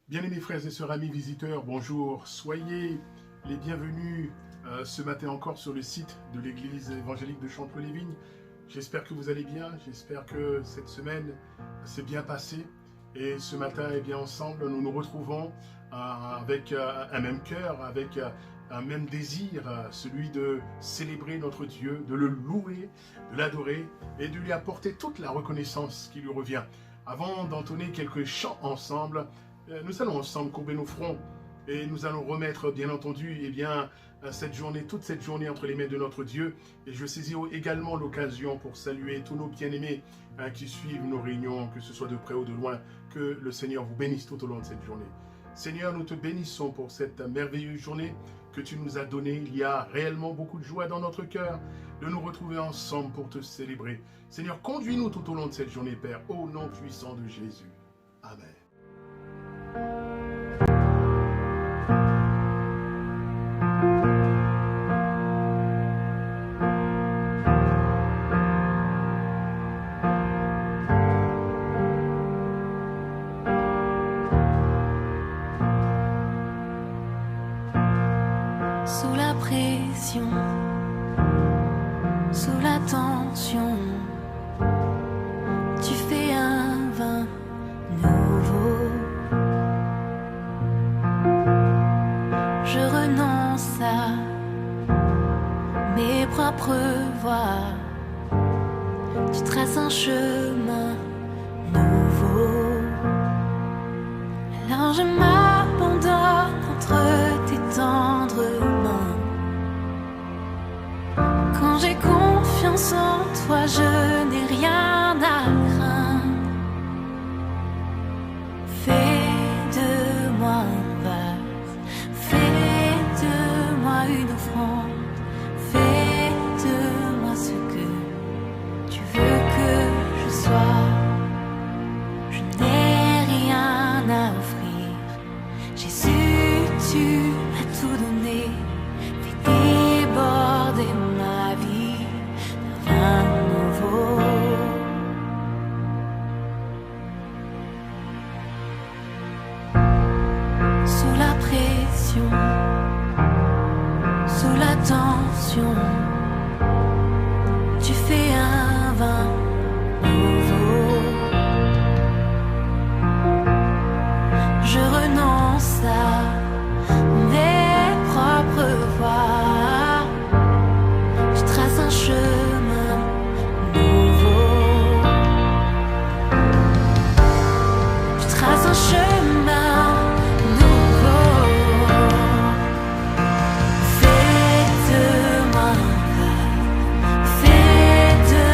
Bien-aimés frères et sœurs, amis visiteurs, bonjour. Soyez les bienvenus ce matin encore sur le site de l'église évangélique de Chanteloup-les-Vignes. J'espère que vous allez bien, j'espère que cette semaine s'est bien passée. Et ce matin, ensemble, nous nous retrouvons avec un même cœur, avec un même désir, celui de célébrer notre Dieu, de le louer, de l'adorer et de lui apporter toute la reconnaissance qui lui revient. Avant d'entonner quelques chants ensemble, nous allons ensemble courber nos fronts et nous allons remettre, bien entendu, toute cette journée entre les mains de notre Dieu. Et je saisis également l'occasion pour saluer tous nos bien-aimés qui suivent nos réunions, que ce soit de près ou de loin. Que le Seigneur vous bénisse tout au long de cette journée. Seigneur, nous te bénissons pour cette merveilleuse journée que tu nous as donnée. Il y a réellement beaucoup de joie dans notre cœur de nous retrouver ensemble pour te célébrer. Seigneur, conduis-nous tout au long de cette journée, Père, au nom puissant de Jésus. Amen. Sous la pression, sous la tension, tu fais un vin nouveau. Je renonce à mes propres voies. Tu traces un chemin nouveau. Alors je m'abandonne entre tes tendres mains. Quand j'ai confiance en toi, je n'ai rien à craindre. Fais de moi un vase, fais de moi une offrande, fais de moi ce que tu veux que je sois. Je n'ai rien à offrir, Jésus, tu m'as tout donné. Fais déborder ma vie d'un vin nouveau. Sous la pression, sous la tension, tu fais un vin nouveau. Je renonce à mes propres voies. Je trace un chemin nouveau. Je trace un chemin nouveau. Fais de moi un vase, fais de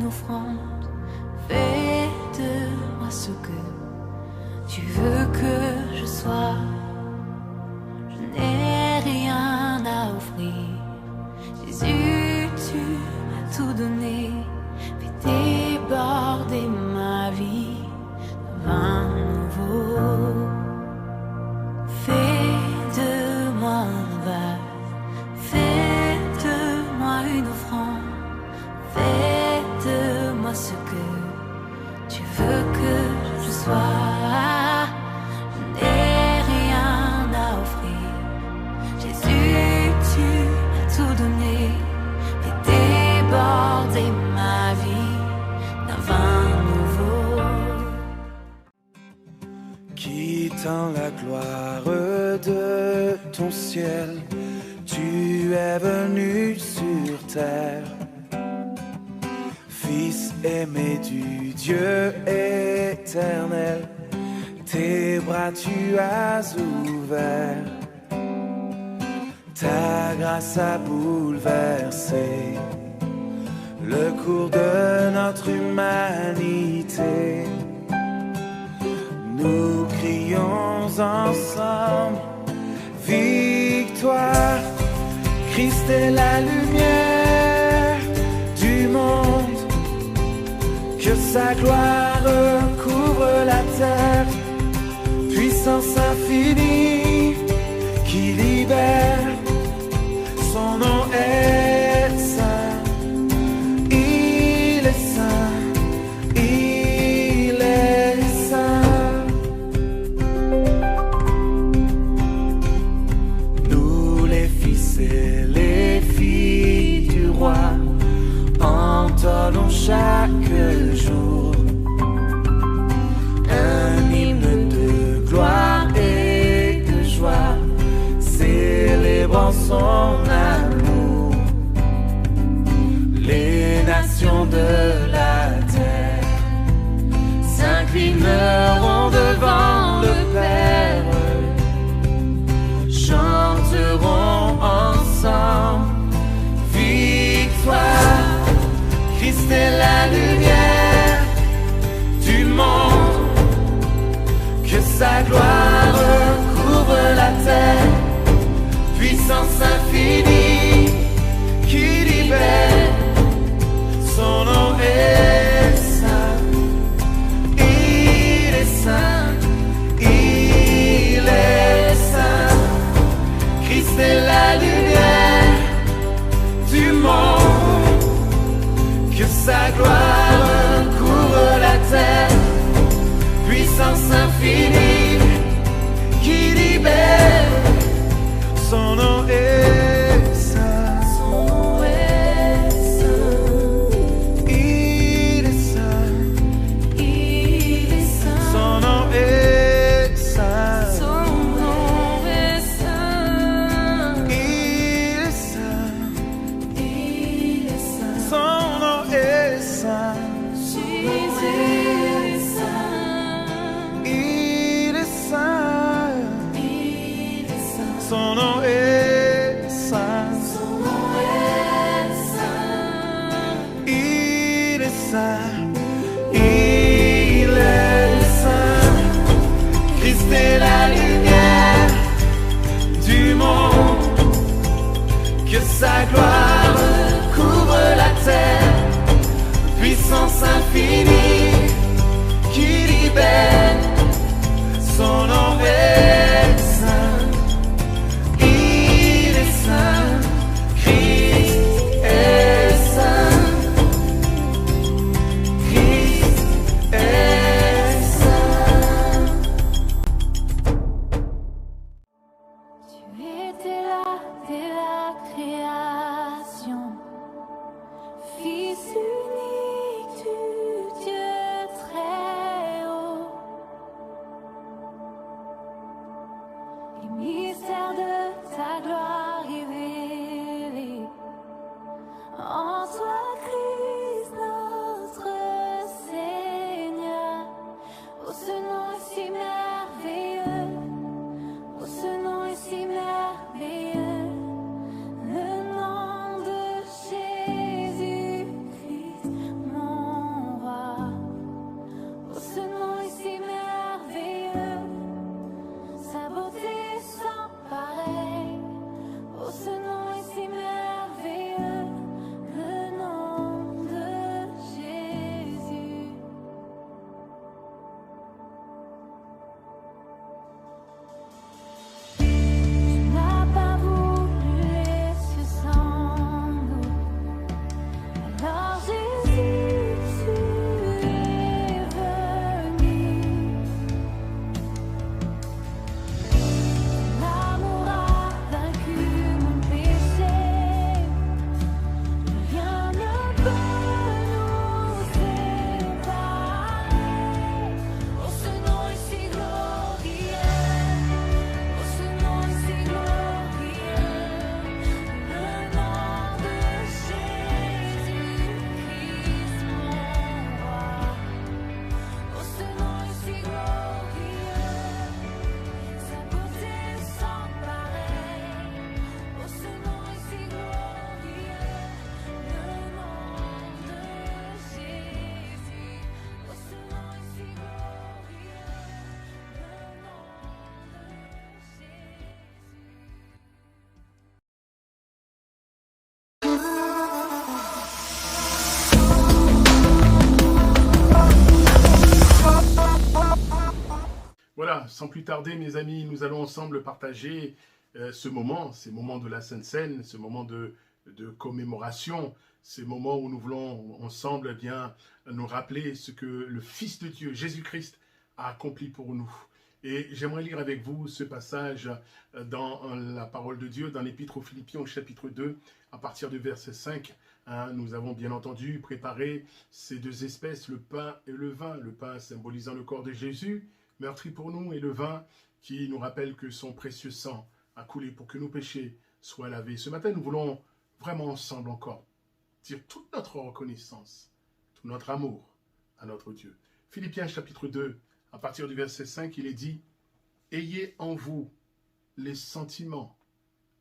une offrande. Fais de moi ce que tu veux que je sois. Je n'ai rien à offrir. Jésus, tu m'as tout donné. Fais déborder ma vie d'un vin nouveau. Fais de moi un vase. Fais de moi une offrande. Fais de moi ce que tu veux que je sois. Je n'ai rien à offrir. Jésus, tu m'as tout donné. Fais déborder ma vie d'un vin nouveau. Quittant la gloire de ton ciel, tu es venu sur terre. Fils aimé du Dieu éternel, tes bras tu as ouverts. Ta grâce a bouleversé le cours de notre humanité. Nous crions ensemble victoire. Christ est la lumière du monde. Que sa gloire couvre la terre. Puissance infinie qui libère. Son nom est saint. Il est saint. Il est saint. Nous les fils et les filles du roi entonnons chaque jour un hymne de gloire et de joie, célébrant son amour. Les nations de la terre s'inclineront devant le Père, chanteront ensemble victoire. Christ est la lumière du monde. Que sa gloire couvre la terre. Puissance infinie qui libère. Son nom est saint. Il est saint. Il est saint. Christ est la lumière du monde. Que sa gloire couvre la terre. Puissance infinie qui libère. Son nom est saint. Son nom est saint. Il est saint. Il est saint. Son nom est saint. Son nom est saint. Il est saint. Il est saint. Son nom est saint. Jésus est saint. Il est saint. Il est saint. Son nom est saint. Son nom est saint. Il est saint. Il est saint. Christ est la lumière du monde. Que sa gloire couvre la terre. Puissance infinie qui libère. Son nom est saint. Il est saint. Christ est saint. Christ est saint. Tu étais là dès la création, Fils unique du Dieu sans plus tarder, mes amis, nous allons ensemble partager ces moments de la Sainte Seine, ce moment de commémoration, ces moments où nous voulons ensemble bien nous rappeler ce que le Fils de Dieu, Jésus-Christ, a accompli pour nous. Et j'aimerais lire avec vous ce passage dans la parole de Dieu, dans l'Épître aux Philippiens au chapitre 2, à partir du verset 5. Nous avons bien entendu préparé ces deux espèces, le pain et le vin. Le pain symbolisant le corps de Jésus, meurtri pour nous, et le vin qui nous rappelle que son précieux sang a coulé pour que nos péchés soient lavés. Ce matin, nous voulons vraiment ensemble encore dire toute notre reconnaissance, tout notre amour à notre Dieu. Philippiens chapitre 2, à partir du verset 5, il est dit « Ayez en vous les sentiments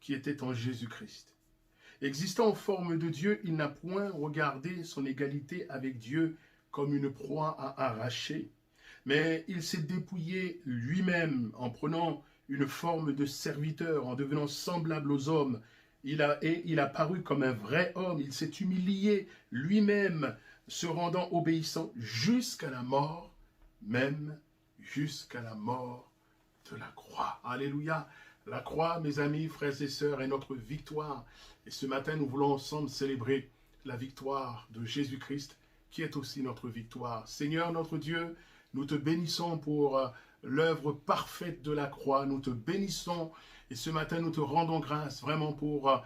qui étaient en Jésus-Christ. Existant en forme de Dieu, il n'a point regardé son égalité avec Dieu comme une proie à arracher, mais il s'est dépouillé lui-même en prenant une forme de serviteur, en devenant semblable aux hommes. Il a paru comme un vrai homme, il s'est humilié lui-même, se rendant obéissant jusqu'à la mort, même jusqu'à la mort de la croix. Alléluia. La croix, mes amis, frères et sœurs, est notre victoire. Et ce matin, nous voulons ensemble célébrer la victoire de Jésus-Christ, qui est aussi notre victoire. Seigneur, notre Dieu, nous te bénissons pour l'œuvre parfaite de la croix. Nous te bénissons et ce matin, nous te rendons grâce vraiment pour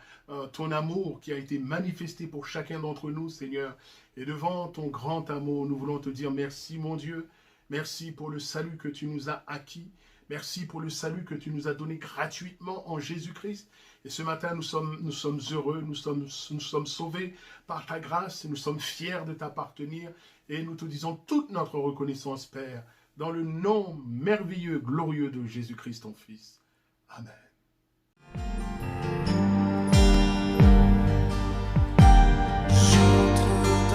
ton amour qui a été manifesté pour chacun d'entre nous, Seigneur. Et devant ton grand amour, nous voulons te dire merci, mon Dieu. Merci pour le salut que tu nous as acquis. Merci pour le salut que tu nous as donné gratuitement en Jésus-Christ. Et ce matin, nous sommes heureux, nous sommes sauvés par ta grâce, et nous sommes fiers de t'appartenir. Et nous te disons toute notre reconnaissance, Père, dans le nom merveilleux, glorieux de Jésus-Christ, ton Fils. Amen. J'entre pour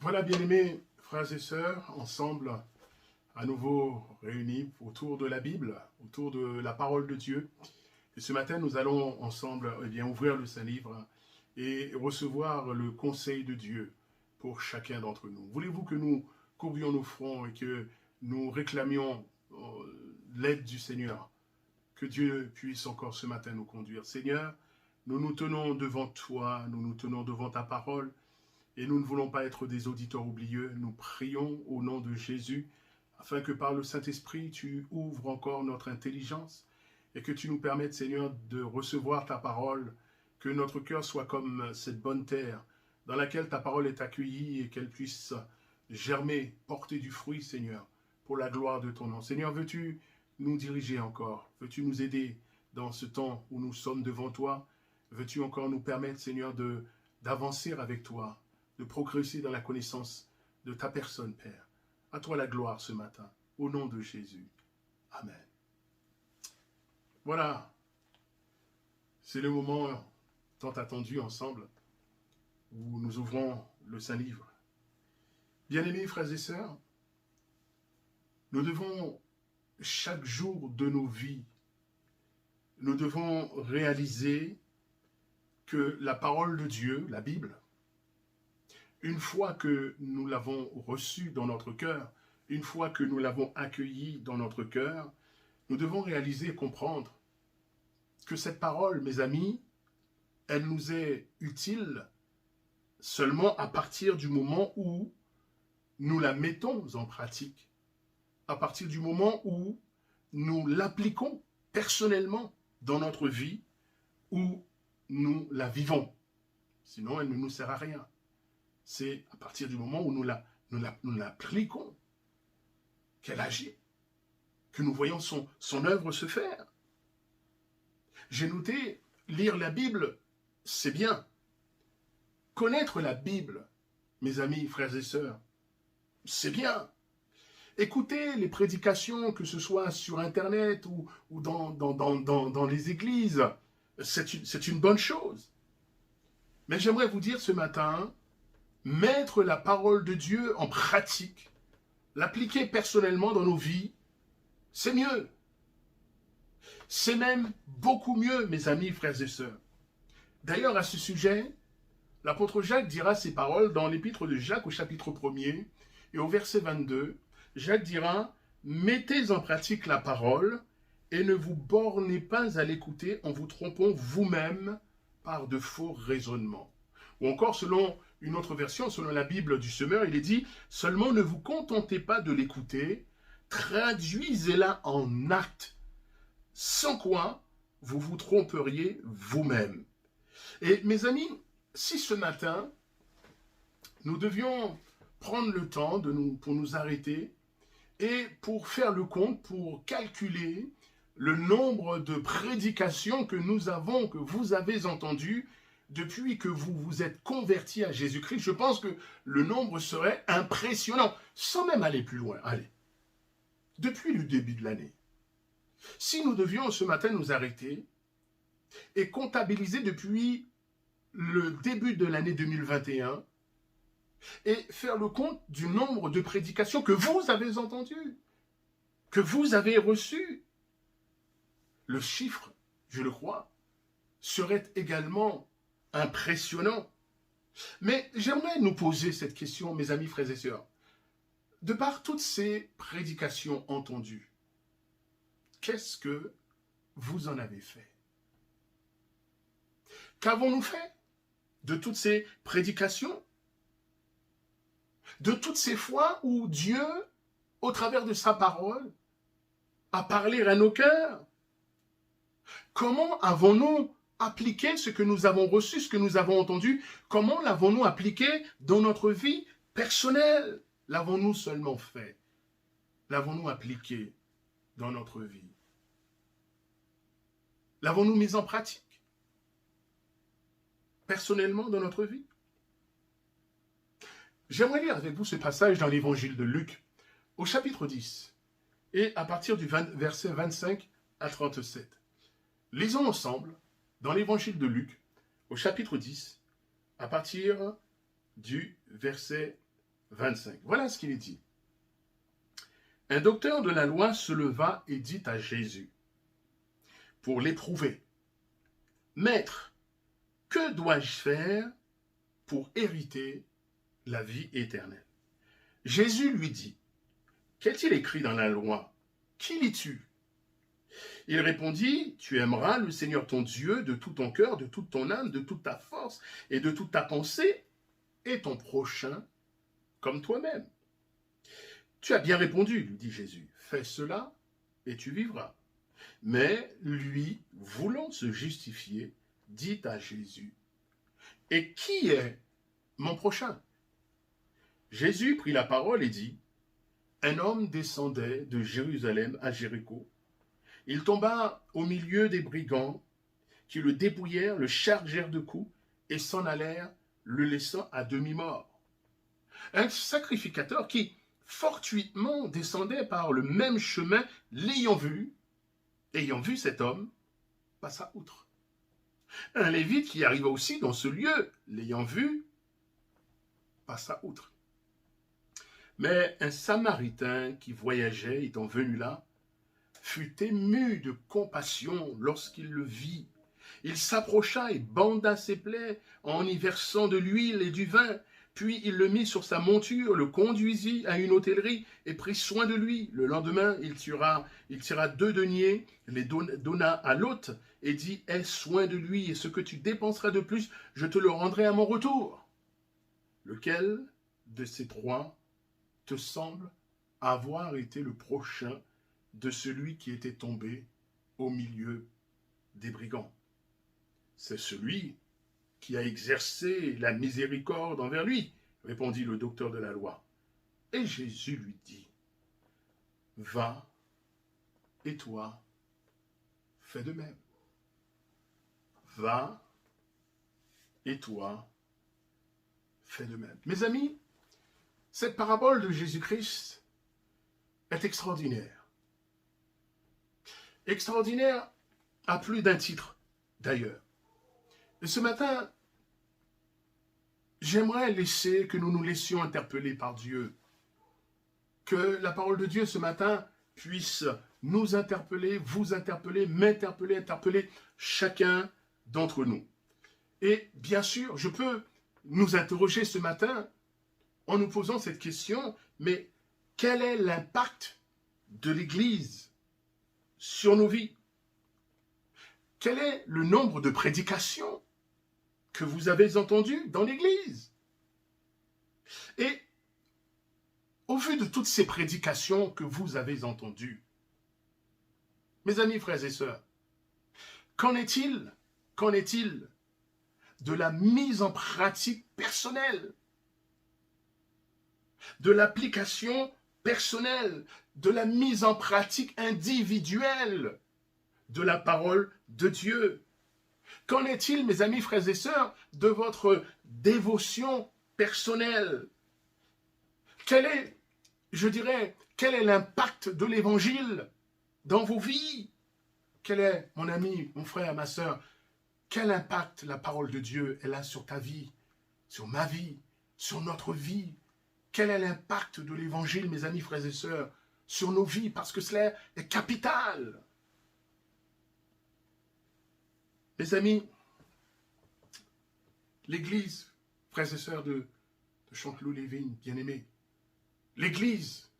Voilà, bien-aimés frères et sœurs, ensemble, à nouveau réunis autour de la Bible, autour de la parole de Dieu. Et ce matin, nous allons ensemble ouvrir le Saint-Livre et recevoir le conseil de Dieu pour chacun d'entre nous. Voulez-vous que nous courbions nos fronts et que nous réclamions l'aide du Seigneur? Que Dieu puisse encore ce matin nous conduire. Seigneur, nous nous tenons devant toi, nous nous tenons devant ta parole, et nous ne voulons pas être des auditeurs oublieux. Nous prions au nom de Jésus, afin que par le Saint-Esprit, tu ouvres encore notre intelligence, et que tu nous permettes, Seigneur, de recevoir ta parole, que notre cœur soit comme cette bonne terre, dans laquelle ta parole est accueillie, et qu'elle puisse germer, porter du fruit, Seigneur, pour la gloire de ton nom. Seigneur, veux-tu nous diriger encore? Veux-tu nous aider dans ce temps où nous sommes devant toi? Veux-tu encore nous permettre, Seigneur, d'avancer avec toi, de progresser dans la connaissance de ta personne, Père? À toi la gloire ce matin, au nom de Jésus. Amen. Voilà, c'est le moment tant attendu ensemble où nous ouvrons le Saint-Livre. Bien-aimés frères et sœurs, nous devons chaque jour de nos vies, nous devons réaliser que la parole de Dieu, la Bible, une fois que nous l'avons reçue dans notre cœur, une fois que nous l'avons accueillie dans notre cœur, nous devons réaliser et comprendre que cette parole, mes amis, elle nous est utile seulement à partir du moment où nous la mettons en pratique, à partir du moment où nous l'appliquons personnellement dans notre vie, où nous la vivons. Sinon, elle ne nous sert à rien. C'est à partir du moment où nous l'appliquons qu'elle agit, que nous voyons son œuvre se faire. J'ai noté, lire la Bible, c'est bien. Connaître la Bible, mes amis, frères et sœurs, c'est bien. Écouter les prédications, que ce soit sur Internet ou dans les églises, c'est une bonne chose. Mais j'aimerais vous dire ce matin, mettre la parole de Dieu en pratique, l'appliquer personnellement dans nos vies, c'est mieux. C'est même beaucoup mieux, mes amis, frères et sœurs. D'ailleurs, à ce sujet, l'apôtre Jacques dira ces paroles dans l'épître de Jacques au chapitre 1er et au verset 22. Jacques dira « Mettez en pratique la parole et ne vous bornez pas à l'écouter en vous trompant vous-même par de faux raisonnements. » Ou encore, selon une autre version, selon la Bible du Semeur, il est dit « Seulement ne vous contentez pas de l'écouter, traduisez-la en actes, sans quoi vous vous tromperiez vous-même. » Et mes amis, si ce matin, nous devions prendre le temps pour nous arrêter et pour faire le compte, pour calculer le nombre de prédications que vous avez entendues depuis que vous vous êtes convertis à Jésus-Christ, je pense que le nombre serait impressionnant, sans même aller plus loin. Allez, depuis le début de l'année, si nous devions ce matin nous arrêter et comptabiliser depuis le début de l'année 2021 et faire le compte du nombre de prédications que vous avez entendues, que vous avez reçues, le chiffre, je le crois, serait également impressionnant. Mais j'aimerais nous poser cette question, mes amis, frères et sœurs. De par toutes ces prédications entendues, qu'est-ce que vous en avez fait? Qu'avons-nous fait de toutes ces prédications? De toutes ces fois où Dieu, au travers de sa parole, a parlé à nos cœurs? Comment avons-nous appliqué ce que nous avons reçu, ce que nous avons entendu? Comment l'avons-nous appliqué dans notre vie personnelle? L'avons-nous seulement fait? L'avons-nous appliqué dans notre vie? L'avons-nous mis en pratique personnellement dans notre vie? J'aimerais lire avec vous ce passage dans l'évangile de Luc, au chapitre 10, et à partir du verset 25 à 37. Lisons ensemble dans l'évangile de Luc, au chapitre 10, à partir du verset 25. Voilà ce qu'il est dit. Un docteur de la loi se leva et dit à Jésus, pour l'éprouver, « Maître, que dois-je faire pour hériter la vie éternelle ?» Jésus lui dit, « Qu'est-il écrit dans la loi? Qui lis-tu » Il répondit, « Tu aimeras le Seigneur ton Dieu de tout ton cœur, de toute ton âme, de toute ta force et de toute ta pensée, et ton prochain comme toi-même. » « Tu as bien répondu, lui dit Jésus, fais cela et tu vivras. » Mais lui, voulant se justifier, dit à Jésus, « Et qui est mon prochain ?» Jésus prit la parole et dit, « Un homme descendait de Jérusalem à Jéricho. Il tomba au milieu des brigands qui le dépouillèrent, le chargèrent de coups et s'en allèrent, le laissant à demi-mort. Un sacrificateur qui fortuitement descendait par le même chemin, ayant vu cet homme, passa outre. Un lévite qui arriva aussi dans ce lieu, l'ayant vu, passa outre. Mais un samaritain qui voyageait, étant venu là, fut ému de compassion lorsqu'il le vit. Il s'approcha et banda ses plaies en y versant de l'huile et du vin. Puis il le mit sur sa monture, le conduisit à une hôtellerie et prit soin de lui. Le lendemain, il tira 2 deniers, les donna à l'hôte et dit, « Aie soin de lui, et ce que tu dépenseras de plus, je te le rendrai à mon retour. » Lequel de ces 3 te semble avoir été le prochain de celui qui était tombé au milieu des brigands? C'est celui qui a exercé la miséricorde envers lui, répondit le docteur de la loi. Et Jésus lui dit, va, et toi, fais de même. Va, et toi, fais de même. Mes amis, cette parabole de Jésus-Christ est extraordinaire. Extraordinaire à plus d'un titre, d'ailleurs. Et ce matin, j'aimerais que nous nous laissions interpeller par Dieu. Que la parole de Dieu ce matin puisse nous interpeller, vous interpeller, m'interpeller, interpeller chacun d'entre nous. Et bien sûr, je peux nous interroger ce matin en nous posant cette question, mais quel est l'impact de l'Église sur nos vies? Quel est le nombre de prédications que vous avez entendues dans l'Église? Et au vu de toutes ces prédications que vous avez entendues, mes amis, frères et sœurs, qu'en est-il de la mise en pratique personnelle, de l'application personnelle, de la mise en pratique individuelle de la parole de Dieu? Qu'en est-il, mes amis, frères et sœurs, de votre dévotion personnelle? Quel est l'impact de l'Évangile dans vos vies? Quel est, mon ami, mon frère, ma sœur, quel impact la parole de Dieu elle a sur ta vie, sur ma vie, sur notre vie? Quel est l'impact de l'Évangile, mes amis, frères et sœurs, sur nos vies? Parce que cela est capital. Mes amis, l'Église, frères et sœurs de Chanteloup-les-Vignes, bien-aimés, l'Église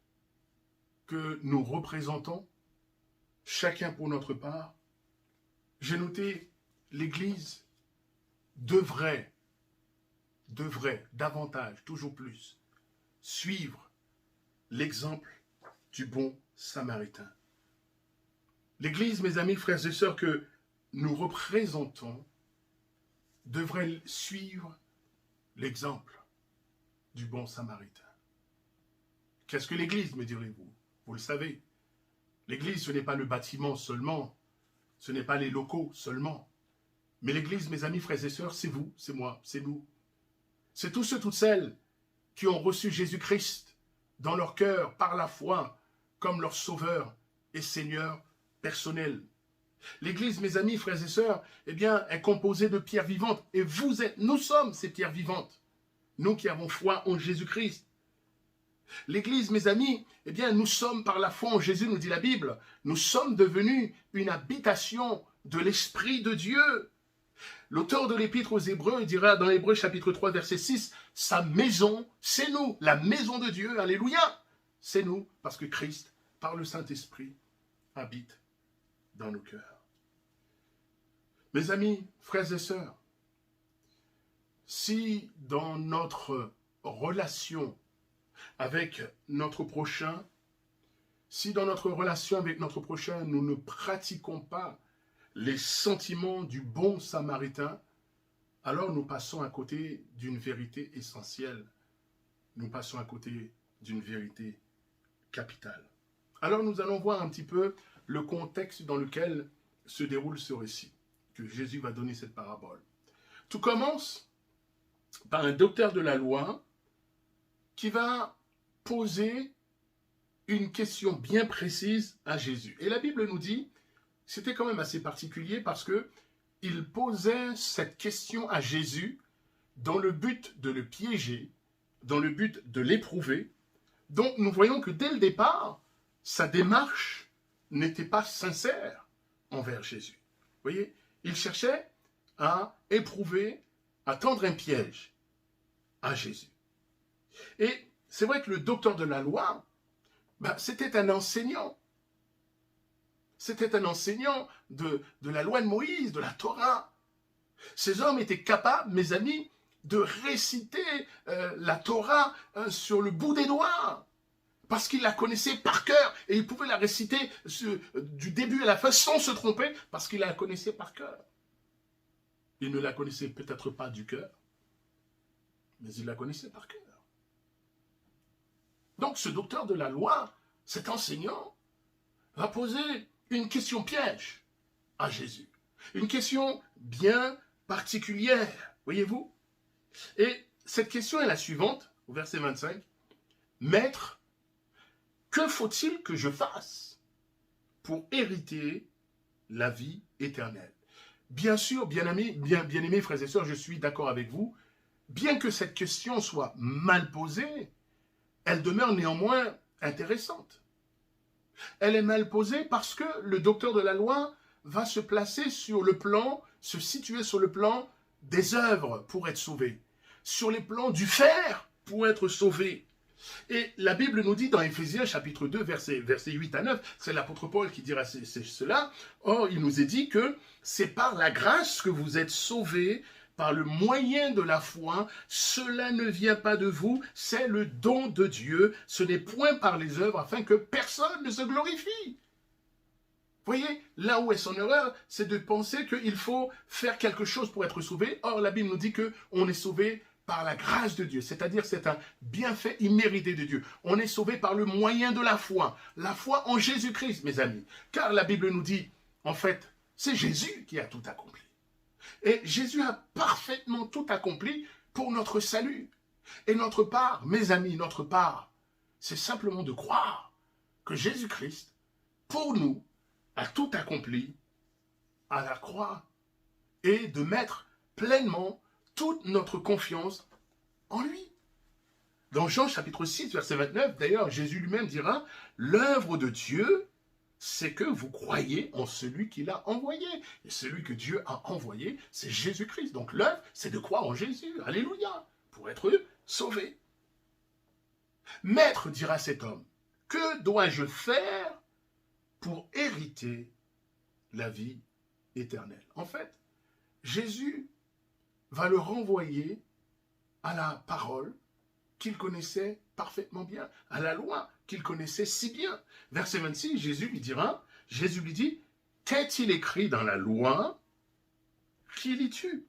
que nous représentons, chacun pour notre part, j'ai noté, l'Église devrait davantage, toujours plus, suivre l'exemple du bon Samaritain. L'Église, mes amis, frères et sœurs, que nous représentons, devrait suivre l'exemple du bon Samaritain. Qu'est-ce que l'Église, me direz-vous? Vous le savez. L'Église, ce n'est pas le bâtiment seulement, ce n'est pas les locaux seulement. Mais l'Église, mes amis, frères et sœurs, c'est vous, c'est moi, c'est nous. C'est tous ceux, toutes celles qui ont reçu Jésus-Christ dans leur cœur par la foi comme leur sauveur et Seigneur personnel. L'Église, mes amis, frères et sœurs, eh bien, est composée de pierres vivantes. Et nous sommes ces pierres vivantes. Nous qui avons foi en Jésus-Christ. L'Église, mes amis, eh bien, nous sommes par la foi en Jésus, nous dit la Bible, nous sommes devenus une habitation de l'Esprit de Dieu. L'auteur de l'Épître aux Hébreux dira dans Hébreux chapitre 3, verset 6, « Sa maison, c'est nous, la maison de Dieu, alléluia !» C'est nous, parce que Christ, par le Saint-Esprit, habite dans nos cœurs. Mes amis, frères et sœurs, si dans notre relation avec notre prochain, si dans notre relation avec notre prochain, nous ne pratiquons pas les sentiments du bon samaritain, alors nous passons à côté d'une vérité essentielle. Nous passons à côté d'une vérité capitale. Alors nous allons voir un petit peu le contexte dans lequel se déroule ce récit, que Jésus va donner cette parabole. Tout commence par un docteur de la loi qui va poser une question bien précise à Jésus. Et la Bible nous dit, c'était quand même assez particulier parce que il posait cette question à Jésus dans le but de le piéger, dans le but de l'éprouver. Donc nous voyons que dès le départ, sa démarche n'était pas sincère envers Jésus. Vous voyez, il cherchait à éprouver, à tendre un piège à Jésus. Et c'est vrai que le docteur de la loi, c'était un enseignant. C'était un enseignant de la loi de Moïse, de la Torah. Ces hommes étaient capables, mes amis, de réciter la Torah sur le bout des doigts. Parce qu'ils la connaissaient par cœur. Et ils pouvaient la réciter du début à la fin sans se tromper, parce qu'ils la connaissaient par cœur. Ils ne la connaissaient peut-être pas du cœur, mais ils la connaissaient par cœur. Donc ce docteur de la loi, cet enseignant, va poser une question piège à Jésus. Une question bien particulière, voyez-vous? Et cette question est la suivante, au verset 25. « Maître, que faut-il que je fasse pour hériter la vie éternelle ?» Bien sûr, bien-aimés frères et sœurs, je suis d'accord avec vous. Bien que cette question soit mal posée, elle demeure néanmoins intéressante. Elle est mal posée parce que le docteur de la loi va se placer sur le plan, se situer sur le plan des œuvres pour être sauvé, sur les plans du faire pour être sauvé. Et la Bible nous dit dans Éphésiens chapitre 2, versets 8 à 9, c'est l'apôtre Paul qui dira cela, or il nous est dit que c'est par la grâce que vous êtes sauvés, par le moyen de la foi, cela ne vient pas de vous, c'est le don de Dieu, ce n'est point par les œuvres, afin que personne ne se glorifie. Voyez, là où est son erreur, c'est de penser qu'il faut faire quelque chose pour être sauvé. Or, la Bible nous dit qu'on est sauvé par la grâce de Dieu, c'est-à-dire c'est un bienfait immérité de Dieu. On est sauvé par le moyen de la foi en Jésus-Christ, mes amis. Car la Bible nous dit, en fait, c'est Jésus qui a tout accompli. Et Jésus a parfaitement tout accompli pour notre salut. Et notre part, mes amis, notre part, c'est simplement de croire que Jésus-Christ, pour nous, a tout accompli à la croix et de mettre pleinement toute notre confiance en lui. Dans Jean chapitre 6, verset 29, d'ailleurs, Jésus lui-même dira « L'œuvre de Dieu, c'est que vous croyez en celui qu'il a envoyé. Et celui que Dieu a envoyé, c'est Jésus-Christ. Donc l'œuvre, c'est de croire en Jésus. Alléluia, pour être sauvé. Maître, dira cet homme, que dois-je faire pour hériter la vie éternelle? En fait, Jésus va le renvoyer à la parole qu'il connaissait parfaitement bien, à la loi qu'il connaissait si bien. Verset 26, Jésus lui dit, qu'est-il écrit dans la loi? Qui lis-tu?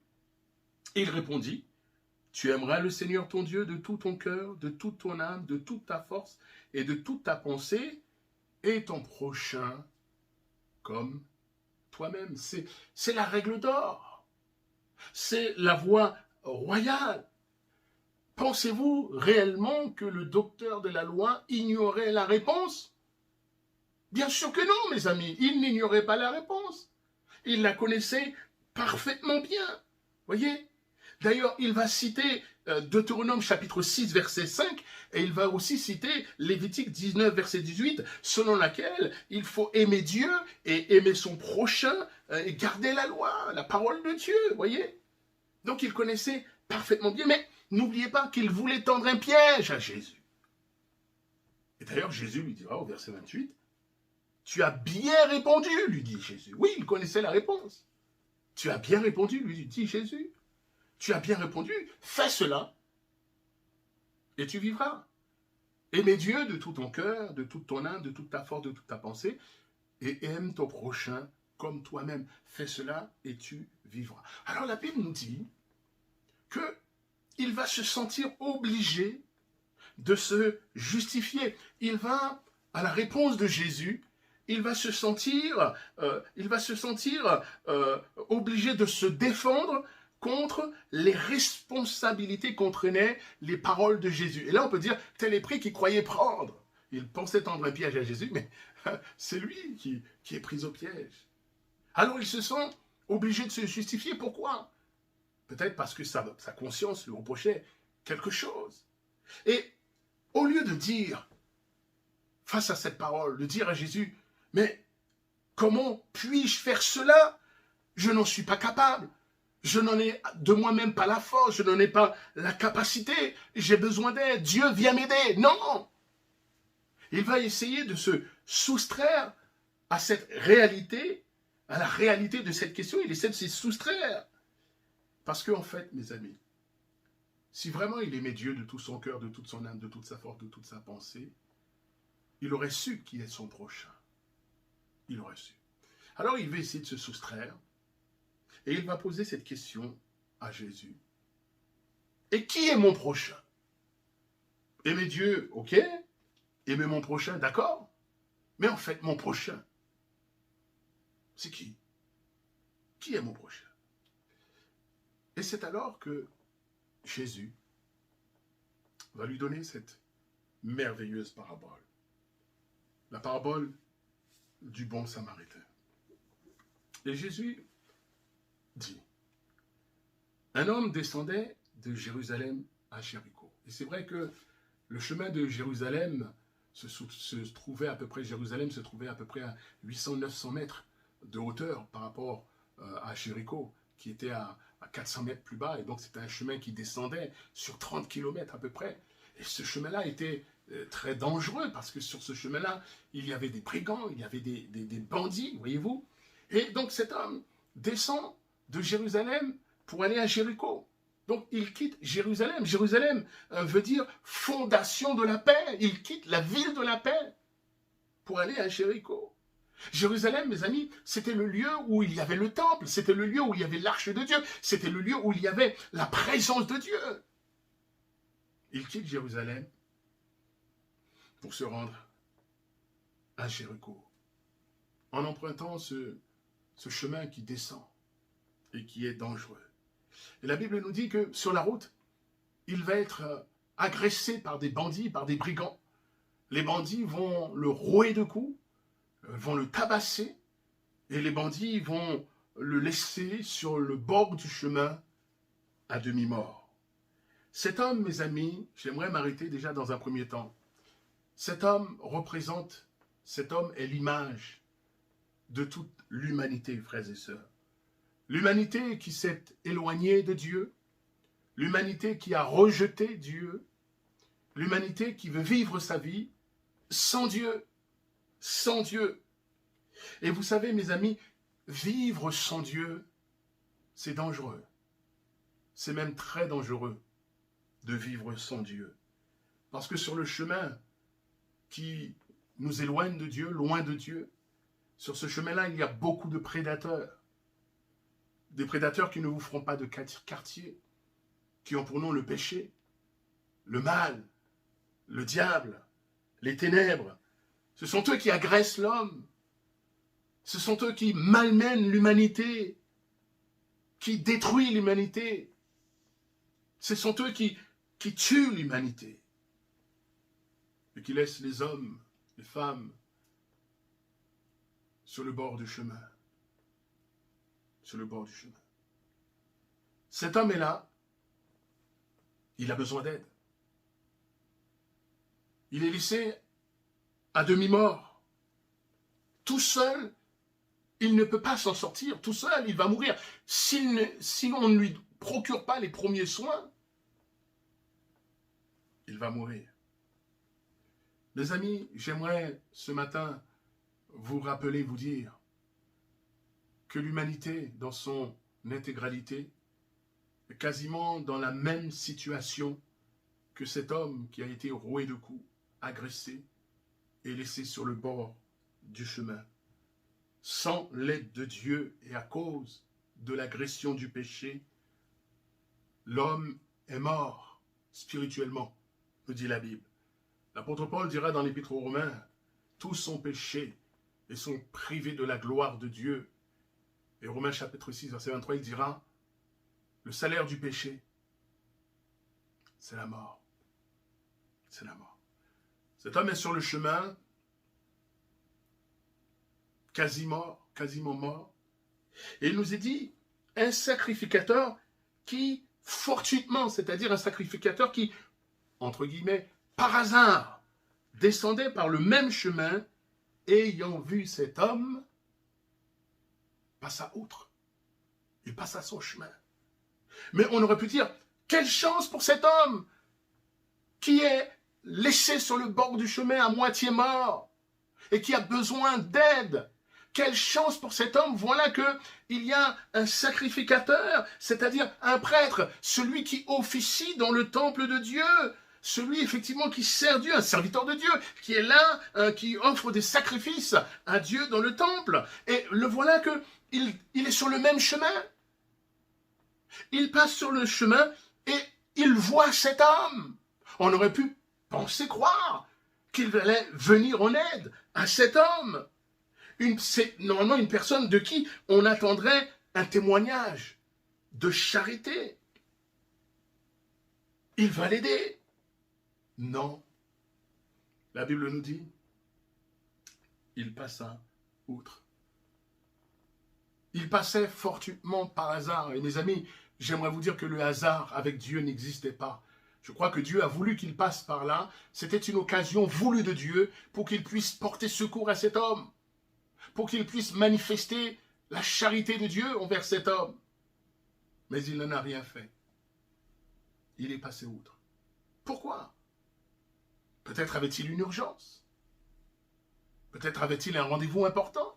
Il répondit, tu aimeras le Seigneur ton Dieu de tout ton cœur, de toute ton âme, de toute ta force et de toute ta pensée, et ton prochain comme toi-même. C'est la règle d'or. C'est la voie royale. Pensez-vous réellement que le docteur de la loi ignorait la réponse? Bien sûr que non, mes amis. Il n'ignorait pas la réponse. Il la connaissait parfaitement bien. Voyez? D'ailleurs, il va citer Deutéronome chapitre 6, verset 5, et il va aussi citer Lévitique 19, verset 18, selon laquelle il faut aimer Dieu et aimer son prochain et garder la loi, la parole de Dieu, voyez. Donc il connaissait parfaitement bien, mais n'oubliez pas qu'il voulait tendre un piège à Jésus. Et d'ailleurs, Jésus lui dira au verset 28, « Tu as bien répondu, lui dit Jésus. » Oui, il connaissait la réponse. « Tu as bien répondu, lui dit Jésus. Tu as bien répondu, fais cela, et tu vivras. Aimez Dieu de tout ton cœur, de toute ton âme, de toute ta force, de toute ta pensée, et aime ton prochain comme toi-même. Fais cela, et tu vivras. » Alors la Bible nous dit qu'il va se sentir obligé de se justifier. Il va, à la réponse de Jésus, il va se sentir obligé de se défendre contre les responsabilités qu'entraînaient les paroles de Jésus. Et là, on peut dire, tel est pris qu'il croyait prendre. Il pensait tendre un piège à Jésus, mais c'est lui qui est pris au piège. Alors, il se sent obligé de se justifier. Pourquoi? Peut-être parce que sa conscience lui reprochait quelque chose. Et au lieu de dire, face à cette parole, de dire à Jésus, mais comment puis-je faire cela? Je n'en suis pas capable. Je n'en ai de moi-même pas la force, je n'en ai pas la capacité, j'ai besoin d'aide, Dieu vient m'aider. Non! Il va essayer de se soustraire à cette réalité, à la réalité de cette question, il essaie de s'y soustraire. Parce qu'en fait, mes amis, si vraiment il aimait Dieu de tout son cœur, de toute son âme, de toute sa force, de toute sa pensée, il aurait su qui est son prochain. Il aurait su. Alors il va essayer de se soustraire, et il va poser cette question à Jésus. Et qui est mon prochain? Aimer Dieu, ok. Aimer mon prochain, d'accord. Mais en fait, mon prochain, c'est qui? Qui est mon prochain? Et c'est alors que Jésus va lui donner cette merveilleuse parabole. La parabole du bon Samaritain. Et Jésus dit, un homme descendait de Jérusalem à Jéricho. Et c'est vrai que le chemin de Jérusalem se trouvait à peu près à 800-900 mètres de hauteur par rapport à Jéricho, qui était à 400 mètres plus bas. Et donc c'était un chemin qui descendait sur 30 km à peu près. Et ce chemin-là était très dangereux parce que sur ce chemin-là, il y avait des brigands, il y avait des bandits, voyez-vous. Et donc cet homme descend de Jérusalem pour aller à Jéricho. Donc il quitte Jérusalem. Jérusalem veut dire fondation de la paix. Il quitte la ville de la paix pour aller à Jéricho. Jérusalem, mes amis, c'était le lieu où il y avait le temple, c'était le lieu où il y avait l'arche de Dieu, c'était le lieu où il y avait la présence de Dieu. Il quitte Jérusalem pour se rendre à Jéricho, en empruntant ce chemin qui descend et qui est dangereux. Et la Bible nous dit que sur la route, il va être agressé par des bandits, par des brigands. Les bandits vont le rouer de coups, vont le tabasser, et les bandits vont le laisser sur le bord du chemin à demi-mort. Cet homme, mes amis, j'aimerais m'arrêter déjà dans un premier temps. Cet homme est l'image de toute l'humanité, frères et sœurs. L'humanité qui s'est éloignée de Dieu, l'humanité qui a rejeté Dieu, l'humanité qui veut vivre sa vie sans Dieu, sans Dieu. Et vous savez, mes amis, vivre sans Dieu, c'est dangereux. C'est même très dangereux de vivre sans Dieu. Parce que sur le chemin qui nous éloigne de Dieu, loin de Dieu, sur ce chemin-là, il y a beaucoup de prédateurs. Des prédateurs qui ne vous feront pas de quartier, qui ont pour nom le péché, le mal, le diable, les ténèbres. Ce sont eux qui agressent l'homme. Ce sont eux qui malmènent l'humanité, qui détruisent l'humanité. Ce sont eux qui tuent l'humanité et qui laissent les hommes, les femmes sur le bord du chemin. Sur le bord du chemin. Cet homme est là, il a besoin d'aide. Il est laissé à demi-mort. Tout seul, il ne peut pas s'en sortir. Tout seul, il va mourir. Si on ne lui procure pas les premiers soins, il va mourir. Mes amis, j'aimerais ce matin vous rappeler, vous dire que l'humanité, dans son intégralité, est quasiment dans la même situation que cet homme qui a été roué de coups, agressé et laissé sur le bord du chemin. Sans l'aide de Dieu et à cause de l'agression du péché, l'homme est mort spirituellement, nous dit la Bible. L'apôtre Paul dira dans l'Épître aux Romains, tous sont péchés et sont privés de la gloire de Dieu. Et Romains chapitre 6, verset 23, il dira, le salaire du péché, c'est la mort. C'est la mort. Cet homme est sur le chemin, quasiment mort. Et il nous est dit, un sacrificateur qui, fortuitement, c'est-à-dire un sacrificateur qui, entre guillemets, par hasard, descendait par le même chemin, ayant vu cet homme, passa outre. Il passa son chemin. Mais on aurait pu dire, quelle chance pour cet homme qui est laissé sur le bord du chemin à moitié mort et qui a besoin d'aide. Quelle chance pour cet homme, voilà qu'il y a un sacrificateur, c'est-à-dire un prêtre, celui qui officie dans le temple de Dieu, celui effectivement qui sert Dieu, un serviteur de Dieu, qui est là, qui offre des sacrifices à Dieu dans le temple. Et le voilà qu'il est sur le même chemin. Il passe sur le chemin et il voit cet homme. On aurait pu penser croire qu'il allait venir en aide à cet homme. C'est normalement une personne de qui on attendrait un témoignage de charité. Il va l'aider. Non. La Bible nous dit, il passa outre. Il passait fortuitement par hasard. Et mes amis, j'aimerais vous dire que le hasard avec Dieu n'existait pas. Je crois que Dieu a voulu qu'il passe par là. C'était une occasion voulue de Dieu pour qu'il puisse porter secours à cet homme. Pour qu'il puisse manifester la charité de Dieu envers cet homme. Mais il n'en a rien fait. Il est passé outre. Pourquoi? Peut-être avait-il une urgence. Peut-être avait-il un rendez-vous important.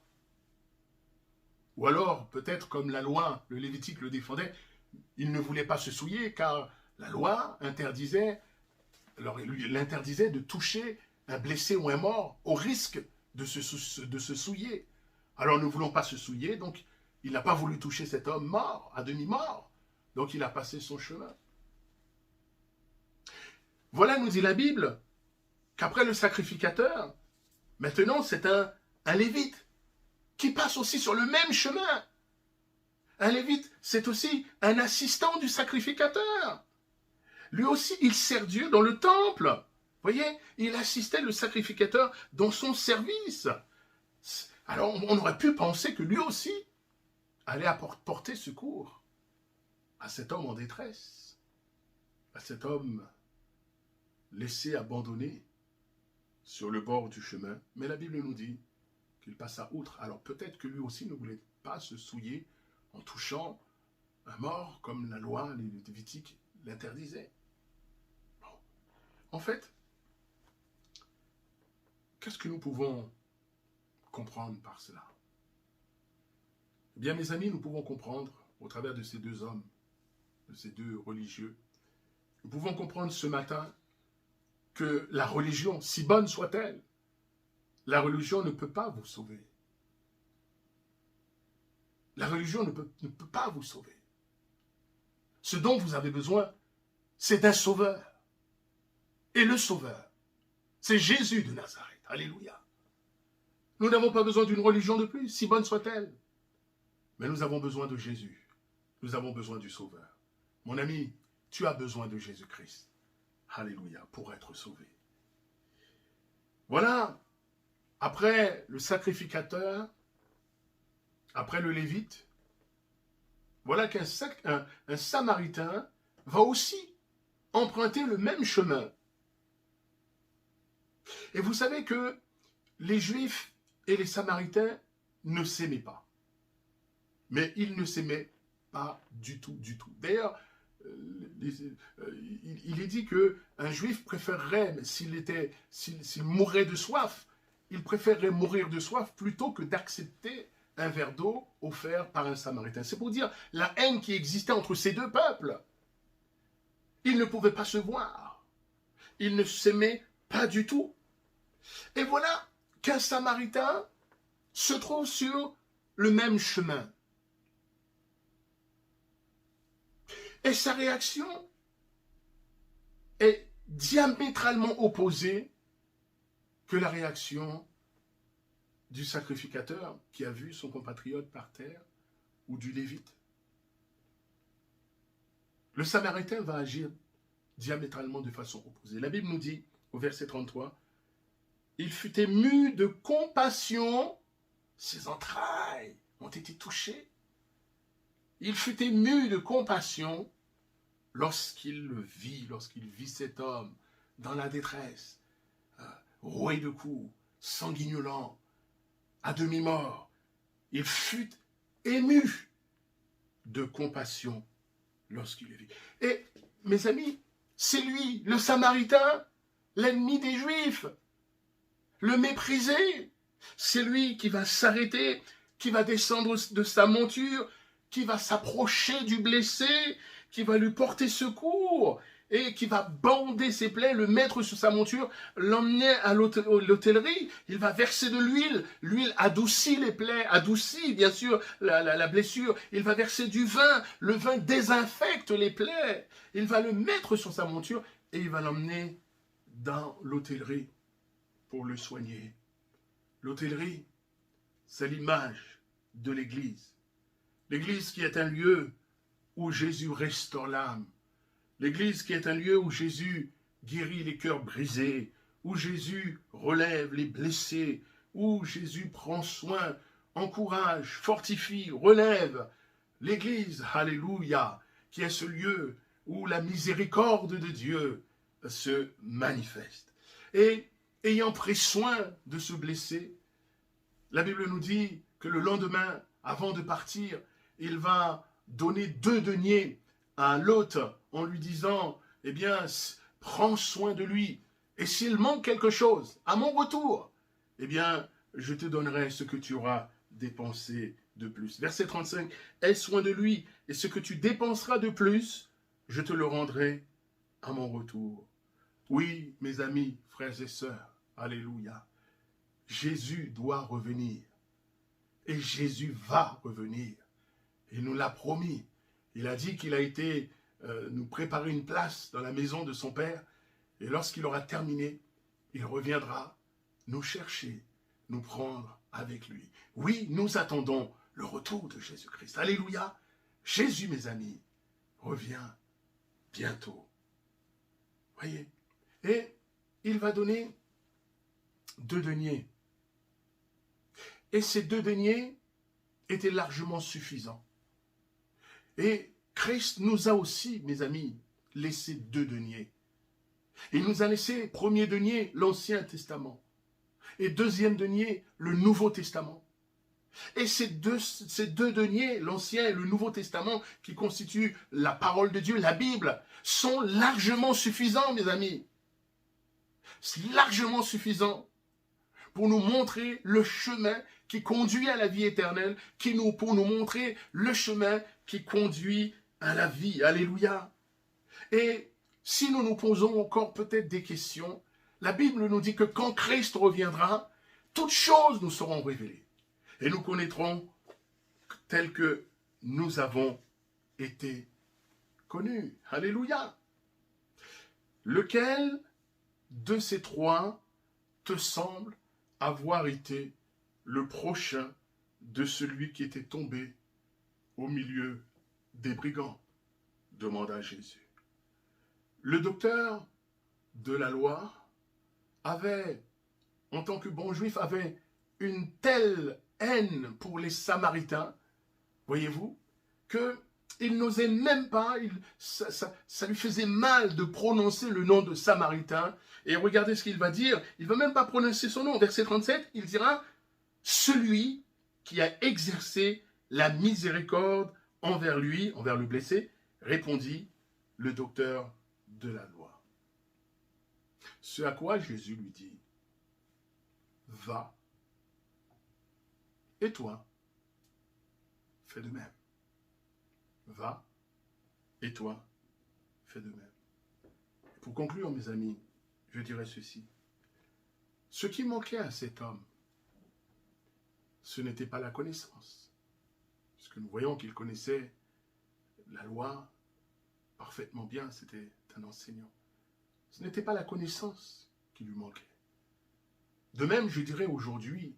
Ou alors, peut-être comme la loi, le Lévitique le défendait, il ne voulait pas se souiller car la loi l'interdisait de toucher un blessé ou un mort au risque de se souiller. Alors nous ne voulons pas se souiller, donc il n'a pas voulu toucher cet homme mort, à demi-mort. Donc il a passé son chemin. Voilà, nous dit la Bible, qu'après le sacrificateur, maintenant c'est un lévite qui passe aussi sur le même chemin. Un lévite, c'est aussi un assistant du sacrificateur. Lui aussi, il sert Dieu dans le temple. Vous voyez, il assistait le sacrificateur dans son service. Alors, on aurait pu penser que lui aussi allait porter secours à cet homme en détresse, à cet homme laissé abandonné sur le bord du chemin. Mais la Bible nous dit qu'il passa outre. Alors peut-être que lui aussi ne voulait pas se souiller en touchant un mort comme la loi lévitique l'interdisait. Bon. En fait, qu'est-ce que nous pouvons comprendre par cela? Eh bien, mes amis, nous pouvons comprendre, au travers de ces deux hommes, de ces deux religieux, nous pouvons comprendre ce matin que la religion, si bonne soit-elle, la religion ne peut pas vous sauver. La religion ne peut pas vous sauver. Ce dont vous avez besoin, c'est d'un sauveur. Et le sauveur, c'est Jésus de Nazareth. Alléluia. Nous n'avons pas besoin d'une religion de plus, si bonne soit-elle. Mais nous avons besoin de Jésus. Nous avons besoin du sauveur. Mon ami, tu as besoin de Jésus-Christ. Alléluia, pour être sauvé. Voilà, après le sacrificateur, après le lévite, voilà qu'un Samaritain va aussi emprunté le même chemin. Et vous savez que les Juifs et les Samaritains ne s'aimaient pas. Mais ils ne s'aimaient pas du tout, du tout. D'ailleurs, il est dit qu'un Juif préférerait, s'il mourrait de soif, il préférerait mourir de soif plutôt que d'accepter un verre d'eau offert par un Samaritain. C'est pour dire la haine qui existait entre ces deux peuples. Ils ne pouvaient pas se voir. Ils ne s'aimaient pas du tout. Et voilà qu'un Samaritain se trouve sur le même chemin. Et sa réaction est diamétralement opposée que la réaction du sacrificateur qui a vu son compatriote par terre ou du Lévite. Le Samaritain va agir diamétralement de façon opposée. La Bible nous dit, au verset 33, « Il fut ému de compassion, ses entrailles ont été touchées. Il fut ému de compassion lorsqu'il vit cet homme dans la détresse, roué de coups, sanguignolant, à demi-mort. Il fut ému de compassion lorsqu'il le vit. » Et, mes amis, c'est lui, le Samaritain, l'ennemi des Juifs, le méprisé. C'est lui qui va s'arrêter, qui va descendre de sa monture, qui va s'approcher du blessé, qui va lui porter secours et qui va bander ses plaies, le mettre sur sa monture, l'emmener à l'hôtellerie. Il va verser de l'huile. L'huile adoucit les plaies, adoucit bien sûr la blessure. Il va verser du vin. Le vin désinfecte les plaies. Il va le mettre sur sa monture et il va l'emmener dans l'hôtellerie pour le soigner. L'hôtellerie, c'est l'image de l'Église. L'Église qui est un lieu où Jésus restaure l'âme. L'Église qui est un lieu où Jésus guérit les cœurs brisés, où Jésus relève les blessés, où Jésus prend soin, encourage, fortifie, relève. L'Église, alléluia, qui est ce lieu où la miséricorde de Dieu se manifeste. Et ayant pris soin de ce blessé, la Bible nous dit que le lendemain, avant de partir, il va donner 2 deniers à l'autre en lui disant, eh bien, prends soin de lui. Et s'il manque quelque chose, à mon retour, eh bien, je te donnerai ce que tu auras dépensé de plus. Verset 35, aie soin de lui, et ce que tu dépenseras de plus, je te le rendrai à mon retour. Oui, mes amis, frères et sœurs, alléluia, Jésus doit revenir. Et Jésus va revenir. Il nous l'a promis. Il a dit qu'il a été nous préparer une place dans la maison de son Père. Et lorsqu'il aura terminé, il reviendra nous chercher, nous prendre avec lui. Oui, nous attendons le retour de Jésus-Christ. Alléluia. Jésus, mes amis, revient bientôt. Voyez. Et il va donner 2 deniers. Et ces 2 deniers étaient largement suffisants. Et Christ nous a aussi, mes amis, laissé 2 deniers. Il nous a laissé, premier denier, l'Ancien Testament. Et deuxième denier, le Nouveau Testament. Et ces deux deniers, l'Ancien et le Nouveau Testament, qui constituent la parole de Dieu, la Bible, sont largement suffisants, mes amis. C'est largement suffisant pour nous montrer le chemin qui conduit à la vie éternelle, pour nous montrer le chemin qui conduit à la vie. Alléluia. Et si nous nous posons encore peut-être des questions, la Bible nous dit que quand Christ reviendra, toutes choses nous seront révélées. Et nous connaîtrons tel que nous avons été connus. Alléluia. Lequel de ces 3 te semble avoir été le prochain de celui qui était tombé au milieu des brigands? Demanda Jésus. Le docteur de la loi avait, en tant que bon juif, avait une telle haine pour les Samaritains, voyez-vous, que Il n'osait même pas, ça lui faisait mal de prononcer le nom de Samaritain. Et regardez ce qu'il va dire. Il ne va même pas prononcer son nom. Verset 37, il dira « Celui qui a exercé la miséricorde envers lui, envers le blessé, répondit le docteur de la loi. » Ce à quoi Jésus lui dit « Va, et toi, fais de même. Va, et toi, fais de même. » Pour conclure, mes amis, je dirais ceci. Ce qui manquait à cet homme, ce n'était pas la connaissance. Puisque nous voyons qu'il connaissait la loi parfaitement bien, c'était un enseignant. Ce n'était pas la connaissance qui lui manquait. De même, je dirais aujourd'hui,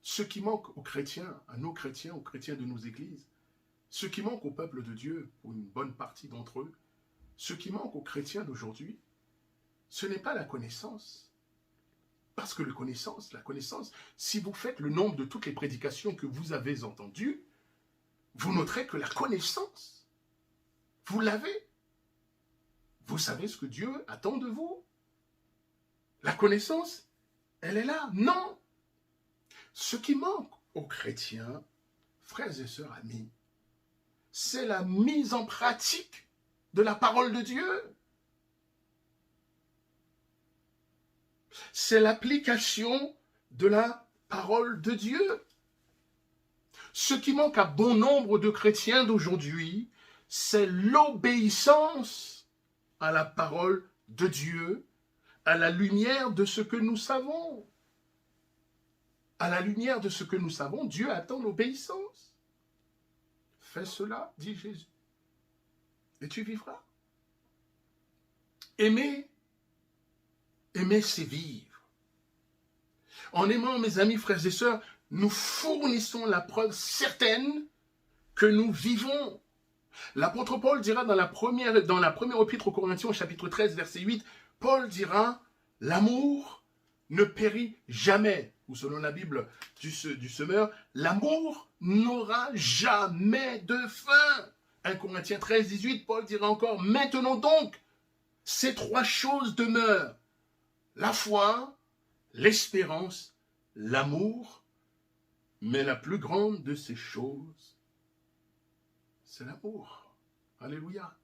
ce qui manque aux chrétiens, aux chrétiens de nos églises, ce qui manque au peuple de Dieu, pour une bonne partie d'entre eux, ce qui manque aux chrétiens d'aujourd'hui, ce n'est pas la connaissance. Parce que la connaissance, si vous faites le nombre de toutes les prédications que vous avez entendues, vous noterez que la connaissance, vous l'avez. Vous savez ce que Dieu attend de vous. La connaissance, elle est là. Non. Ce qui manque aux chrétiens, frères et sœurs amis, c'est la mise en pratique de la parole de Dieu. C'est l'application de la parole de Dieu. Ce qui manque à bon nombre de chrétiens d'aujourd'hui, c'est l'obéissance à la parole de Dieu, à la lumière de ce que nous savons. À la lumière de ce que nous savons, Dieu attend l'obéissance. Fais cela, dit Jésus, et tu vivras. Aimer, c'est vivre. En aimant, mes amis, frères et sœurs, nous fournissons la preuve certaine que nous vivons. L'apôtre Paul dira dans la première épître aux Corinthiens, chapitre 13, verset 8, Paul dira, l'amour ne périt jamais. Ou selon la Bible du semeur, l'amour n'aura jamais de fin. 1 Corinthiens 13, 18, Paul dira encore, maintenant donc, ces trois choses demeurent. La foi, l'espérance, l'amour, mais la plus grande de ces choses, c'est l'amour. Alléluia.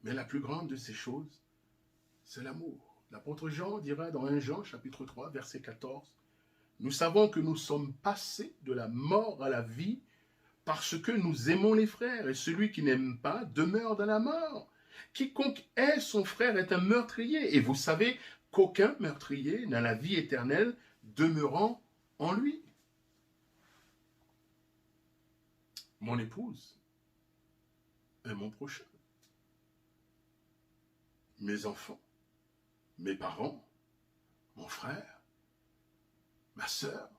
Mais la plus grande de ces choses, c'est l'amour. L'apôtre Jean dira dans 1 Jean, chapitre 3, verset 14, « Nous savons que nous sommes passés de la mort à la vie parce que nous aimons les frères, et celui qui n'aime pas demeure dans la mort. Quiconque hait son frère est un meurtrier, et vous savez qu'aucun meurtrier n'a la vie éternelle demeurant en lui. » Mon épouse est mon prochain. Mes enfants, mes parents, mon frère, ma sœur,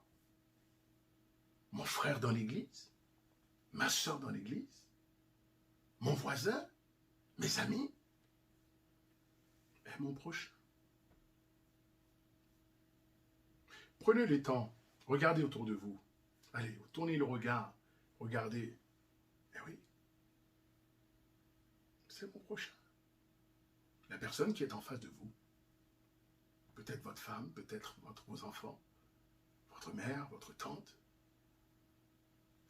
mon frère dans l'église, ma sœur dans l'église, mon voisin, mes amis, est mon prochain. Prenez le temps, regardez autour de vous. Allez, tournez le regard, regardez. Eh oui, c'est mon prochain. La personne qui est en face de vous. Peut-être votre femme, peut-être vos enfants, votre mère, votre tante,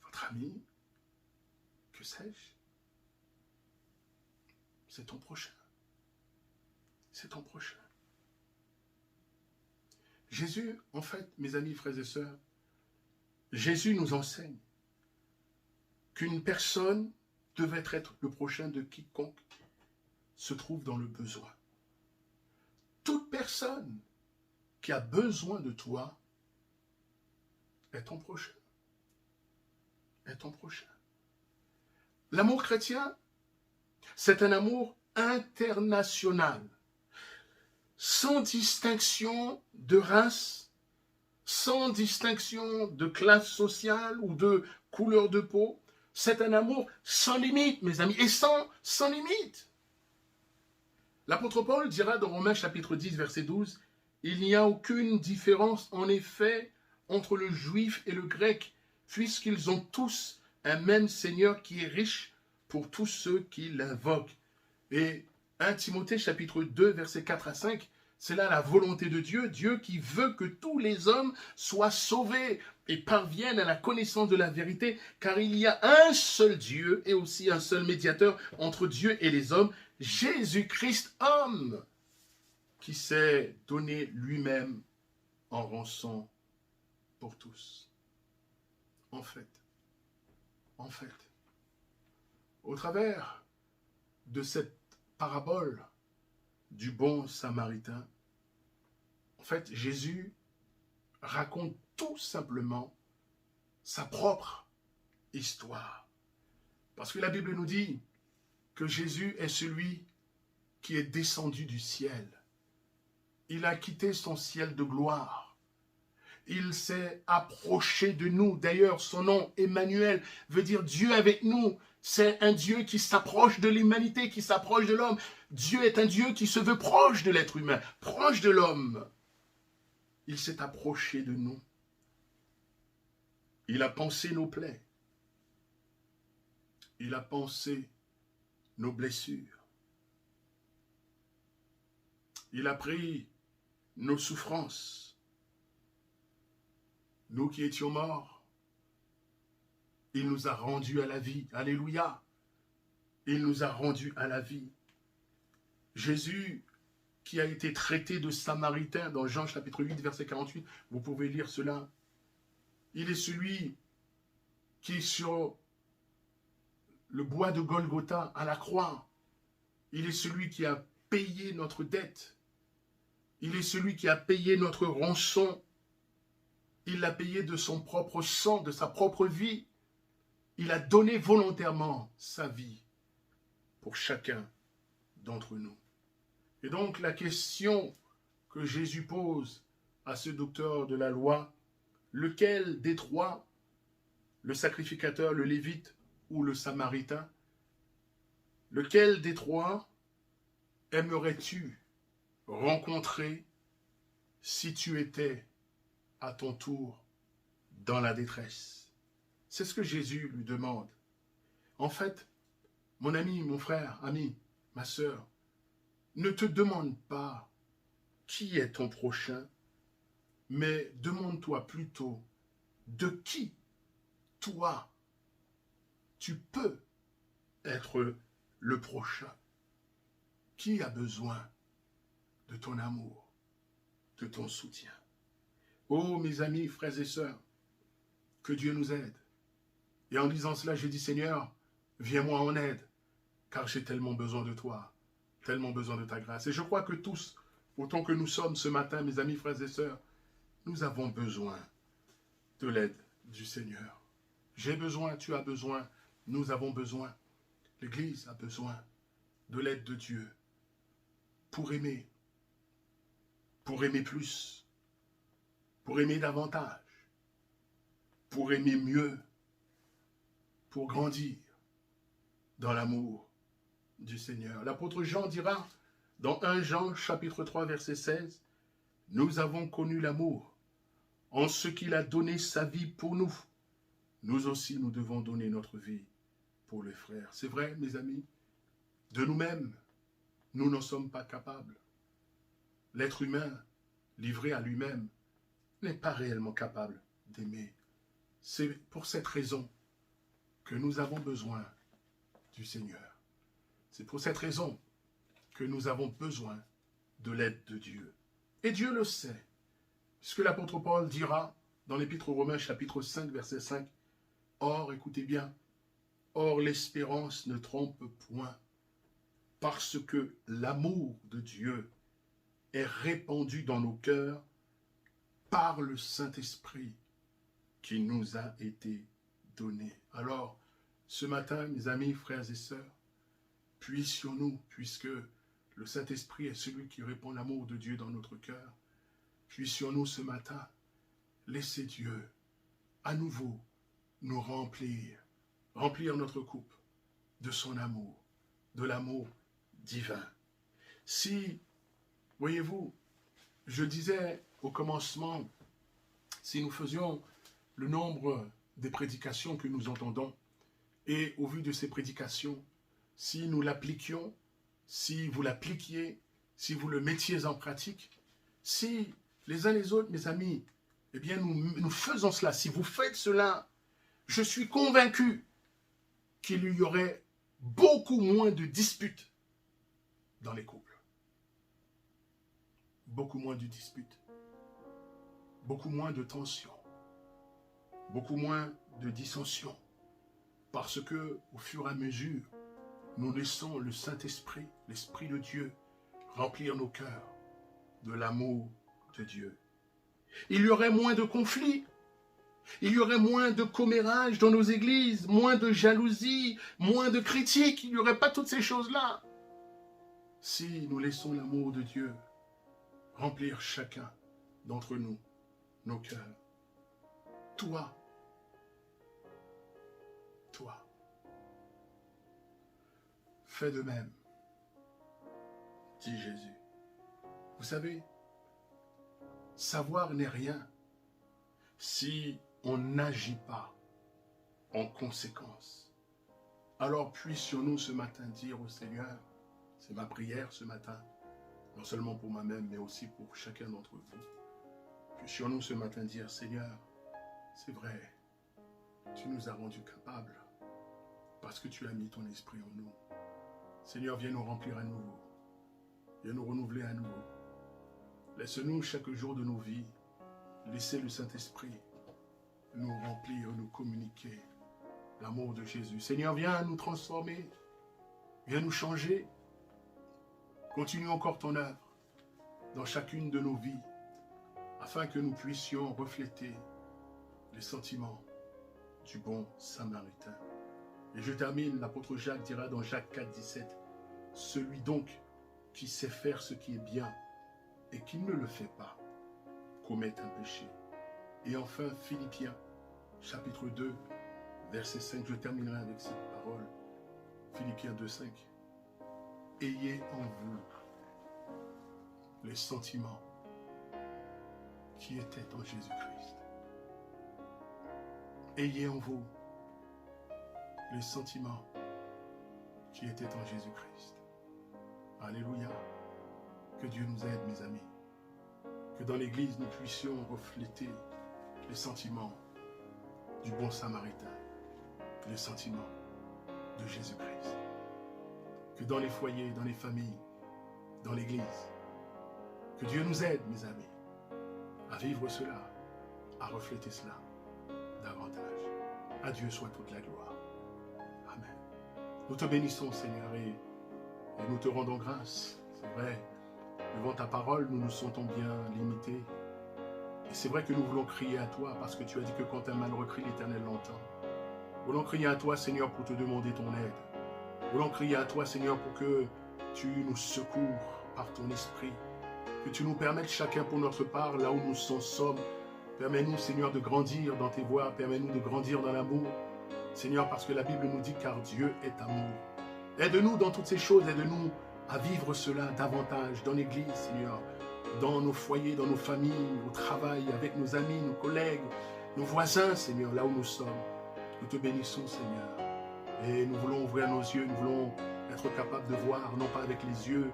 votre ami, que sais-je. C'est ton prochain. C'est ton prochain. Jésus, en fait, mes amis, frères et sœurs, Jésus nous enseigne qu'une personne devait être le prochain de quiconque se trouve dans le besoin. Toute personne qui a besoin de toi est ton prochain. Est ton prochain. L'amour chrétien, c'est un amour international, sans distinction de race, sans distinction de classe sociale ou de couleur de peau. C'est un amour sans limite, mes amis, et sans limite. L'apôtre Paul dira dans Romains chapitre 10, verset 12, « Il n'y a aucune différence en effet entre le juif et le grec, puisqu'ils ont tous un même Seigneur qui est riche pour tous ceux qui l'invoquent. Et 1 Timothée chapitre 2, versets 4 à 5, c'est là la volonté de Dieu, Dieu qui veut que tous les hommes soient sauvés et parviennent à la connaissance de la vérité, car il y a un seul Dieu et aussi un seul médiateur entre Dieu et les hommes, Jésus-Christ homme, qui s'est donné lui-même en rançon pour tous. En fait, au travers de cette parabole du bon samaritain, en fait, Jésus raconte tout simplement sa propre histoire. Parce que la Bible nous dit que Jésus est celui qui est descendu du ciel. Il a quitté son ciel de gloire. Il s'est approché de nous. D'ailleurs, son nom, Emmanuel, veut dire Dieu avec nous. C'est un Dieu qui s'approche de l'humanité, qui s'approche de l'homme. Dieu est un Dieu qui se veut proche de l'être humain, proche de l'homme. Il s'est approché de nous. Il a pansé nos plaies. Il a pansé nos blessures. Il a pris nos souffrances. Nous qui étions morts, il nous a rendus à la vie. Alléluia. Il nous a rendus à la vie. Jésus, qui a été traité de samaritain dans Jean chapitre 8, verset 48, vous pouvez lire cela. Il est celui qui est sur le bois de Golgotha à la croix. Il est celui qui a payé notre dette. Il est celui qui a payé notre rançon. Il l'a payé de son propre sang, de sa propre vie. Il a donné volontairement sa vie pour chacun d'entre nous. Et donc la question que Jésus pose à ce docteur de la loi, lequel des trois, le sacrificateur, le lévite ou le samaritain, lequel des trois aimerais-tu rencontrer si tu étais à ton tour dans la détresse? C'est ce que Jésus lui demande. En fait, mon ami, mon frère, ami, ma sœur, ne te demande pas qui est ton prochain, mais demande-toi plutôt de qui, toi, tu peux être le prochain. Qui a besoin de ton amour, de ton soutien? Oh, mes amis, frères et sœurs, que Dieu nous aide. Et en disant cela, j'ai dit, Seigneur, viens-moi en aide, car j'ai tellement besoin de toi, tellement besoin de ta grâce. Et je crois que tous, autant que nous sommes ce matin, mes amis, frères et sœurs, nous avons besoin de l'aide du Seigneur. J'ai besoin, tu as besoin, nous avons besoin. L'Église a besoin de l'aide de Dieu pour aimer plus, pour aimer davantage, pour aimer mieux, pour grandir dans l'amour du Seigneur. L'apôtre Jean dira dans 1 Jean chapitre 3 verset 16, « Nous avons connu l'amour en ce qu'il a donné sa vie pour nous. Nous aussi, nous devons donner notre vie pour les frères. » C'est vrai, mes amis, de nous-mêmes, nous n'en sommes pas capables. L'être humain, livré à lui-même, n'est pas réellement capable d'aimer. C'est pour cette raison que nous avons besoin du Seigneur. C'est pour cette raison que nous avons besoin de l'aide de Dieu. Et Dieu le sait, puisque l'apôtre Paul dira dans l'Épître aux Romains chapitre 5 verset 5, « Or, écoutez bien, or l'espérance ne trompe point, parce que l'amour de Dieu est répandu dans nos cœurs par le Saint-Esprit qui nous a été donné. » Alors, ce matin, mes amis, frères et sœurs, puissions-nous, puisque le Saint-Esprit est celui qui répand l'amour de Dieu dans notre cœur, puissions-nous ce matin laisser Dieu à nouveau nous remplir notre coupe de son amour, de l'amour divin. Si, voyez-vous, je disais au commencement, si nous faisions le nombre des prédications que nous entendons, Et au vu de ces prédications, si nous l'appliquions, si vous l'appliquiez, si vous le mettiez en pratique, si les uns les autres, mes amis, eh bien nous faisons cela, si vous faites cela, je suis convaincu qu'il y aurait beaucoup moins de disputes dans les couples. Beaucoup moins de disputes. Beaucoup moins de tensions. Beaucoup moins de dissensions. Parce que, au fur et à mesure, nous laissons le Saint-Esprit, l'Esprit de Dieu, remplir nos cœurs de l'amour de Dieu. Il y aurait moins de conflits, il y aurait moins de commérages dans nos églises, moins de jalousie, moins de critiques, il n'y aurait pas toutes ces choses-là. Si nous laissons l'amour de Dieu remplir chacun d'entre nous, nos cœurs, toi, fais de même, dit Jésus. Vous savez, savoir n'est rien si on n'agit pas en conséquence. Alors puissions-nous ce matin dire au Seigneur, c'est ma prière ce matin, non seulement pour moi-même, mais aussi pour chacun d'entre vous. Puissions-nous ce matin dire, Seigneur, c'est vrai, tu nous as rendus capables parce que tu as mis ton esprit en nous. Seigneur, viens nous remplir à nouveau, viens nous renouveler à nouveau. Laisse-nous chaque jour de nos vies laisser le Saint-Esprit nous remplir, nous communiquer l'amour de Jésus. Seigneur, viens nous transformer, viens nous changer. Continue encore ton œuvre dans chacune de nos vies, afin que nous puissions refléter les sentiments du bon Samaritain. Et je termine, l'apôtre Jacques dira dans Jacques 4, 17, « Celui donc qui sait faire ce qui est bien et qui ne le fait pas, commet un péché. » Et enfin, Philippiens, chapitre 2, verset 5, je terminerai avec cette parole. Philippiens 2, 5. « Ayez en vous les sentiments qui étaient en Jésus-Christ. » Ayez en vous les sentiments qui étaient en Jésus-Christ. Alléluia. Que Dieu nous aide, mes amis. Que dans l'Église, nous puissions refléter les sentiments du bon Samaritain, les sentiments de Jésus-Christ. Que dans les foyers, dans les familles, dans l'Église, que Dieu nous aide, mes amis, à vivre cela, à refléter cela davantage. À Dieu soit toute la gloire. Amen. Nous te bénissons, Seigneur, et nous te rendons grâce. C'est vrai, devant ta parole, nous nous sentons bien limités. Et c'est vrai que nous voulons crier à toi, parce que tu as dit que quand un malheureux crie, l'Éternel l'entend. Nous voulons crier à toi, Seigneur, pour te demander ton aide. Nous voulons crier à toi, Seigneur, pour que tu nous secours par ton esprit. Que tu nous permettes chacun pour notre part, là où nous en sommes. Permets-nous, Seigneur, de grandir dans tes voies. Permets-nous de grandir dans l'amour. Seigneur, parce que la Bible nous dit, car Dieu est amour. Aide-nous dans toutes ces choses. Aide-nous à vivre cela davantage dans l'Église, Seigneur. Dans nos foyers, dans nos familles, au travail, avec nos amis, nos collègues, nos voisins, Seigneur, là où nous sommes. Nous te bénissons, Seigneur. Et nous voulons ouvrir nos yeux. Nous voulons être capables de voir, non pas avec les yeux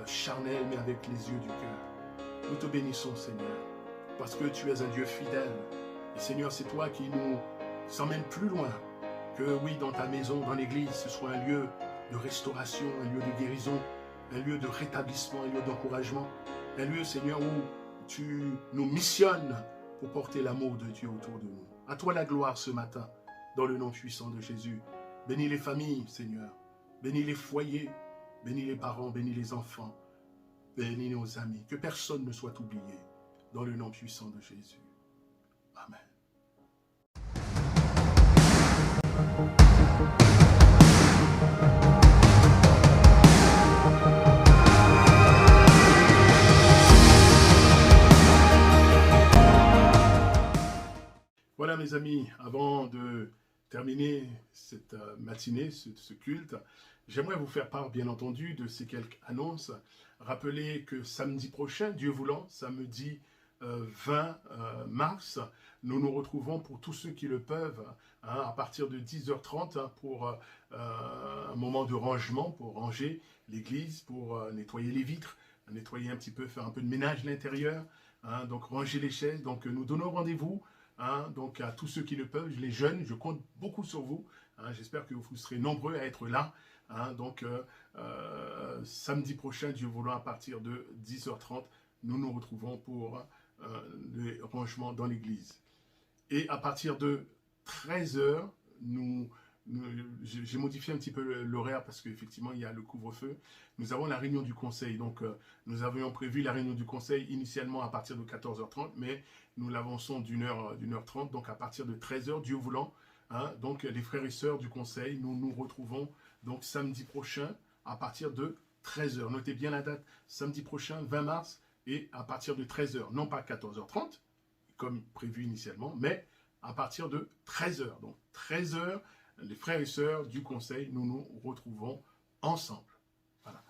charnels, mais avec les yeux du cœur. Nous te bénissons, Seigneur, parce que tu es un Dieu fidèle. Et Seigneur, c'est toi qui nous emmènes plus loin que, oui, dans ta maison, dans l'église, ce soit un lieu de restauration, un lieu de guérison, un lieu de rétablissement, un lieu d'encouragement, un lieu, Seigneur, où tu nous missionnes pour porter l'amour de Dieu autour de nous. À toi la gloire ce matin, dans le nom puissant de Jésus. Bénis les familles, Seigneur. Bénis les foyers. Bénis les parents, bénis les enfants, bénis nos amis, que personne ne soit oublié, dans le nom puissant de Jésus. Amen. Voilà mes amis, avant de terminer cette matinée, ce culte, j'aimerais vous faire part, bien entendu, de ces quelques annonces. Rappelez que samedi prochain, Dieu voulant, samedi 20 mars. Nous nous retrouvons pour tous ceux qui le peuvent, hein, à partir de 10h30 hein, pour un moment de rangement, pour ranger l'église, pour nettoyer les vitres, nettoyer un petit peu, faire un peu de ménage à l'intérieur, hein, donc ranger les chaises. Donc nous donnons rendez-vous hein, donc à tous ceux qui le peuvent, les jeunes, je compte beaucoup sur vous. Hein, j'espère que vous serez nombreux à être là. Hein, donc samedi prochain, Dieu voulant, à partir de 10h30, nous nous retrouvons pour le rangement dans l'église. Et à partir de 13h, j'ai modifié un petit peu l'horaire parce qu'effectivement il y a le couvre-feu. Nous avons la réunion du conseil. Donc nous avions prévu la réunion du conseil initialement à partir de 14h30, mais nous l'avançons d'1h30. Donc à partir de 13h, Dieu voulant, hein, donc les frères et sœurs du conseil, nous nous retrouvons donc samedi prochain à partir de 13h. Notez bien la date, samedi prochain, 20 mars, et à partir de 13h, non pas 14h30, comme prévu initialement, mais à partir de 13h. Donc 13h, les frères et sœurs du conseil, nous nous retrouvons ensemble. Voilà.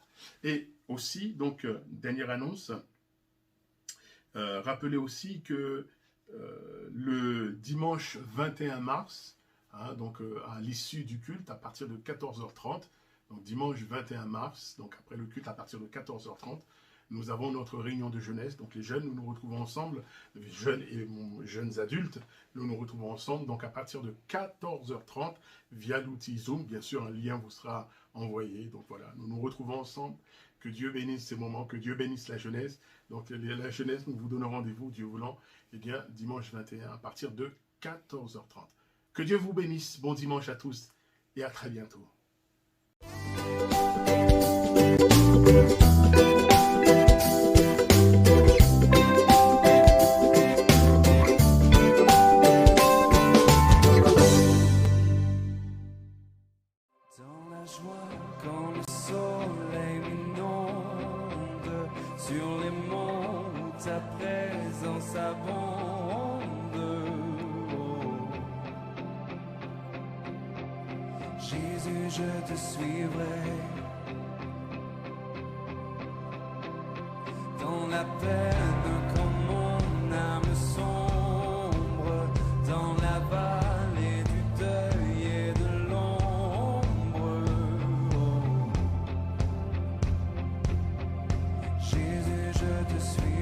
Et aussi, donc, dernière annonce, rappelez aussi que le dimanche 21 mars, hein, donc à l'issue du culte, à partir de 14h30, donc dimanche 21 mars, donc après le culte à partir de 14h30, nous avons notre réunion de jeunesse. Donc les jeunes, nous nous retrouvons ensemble, les jeunes et jeunes adultes, nous nous retrouvons ensemble. Donc à partir de 14h30, via l'outil Zoom, bien sûr, un lien vous sera envoyé. Donc voilà, nous nous retrouvons ensemble. Que Dieu bénisse ces moments, que Dieu bénisse la jeunesse. Donc la jeunesse, nous vous donnons rendez-vous, Dieu voulant, eh bien, dimanche 21 à partir de 14h30. Que Dieu vous bénisse. Bon dimanche à tous et à très bientôt. Quand le soleil m'inonde sur les monts où ta présence abonde, oh. Jésus, je te suivrai dans la peine quand mon âme sombre, dans la vallée du deuil et de l'ombre. Jésus, je te suis.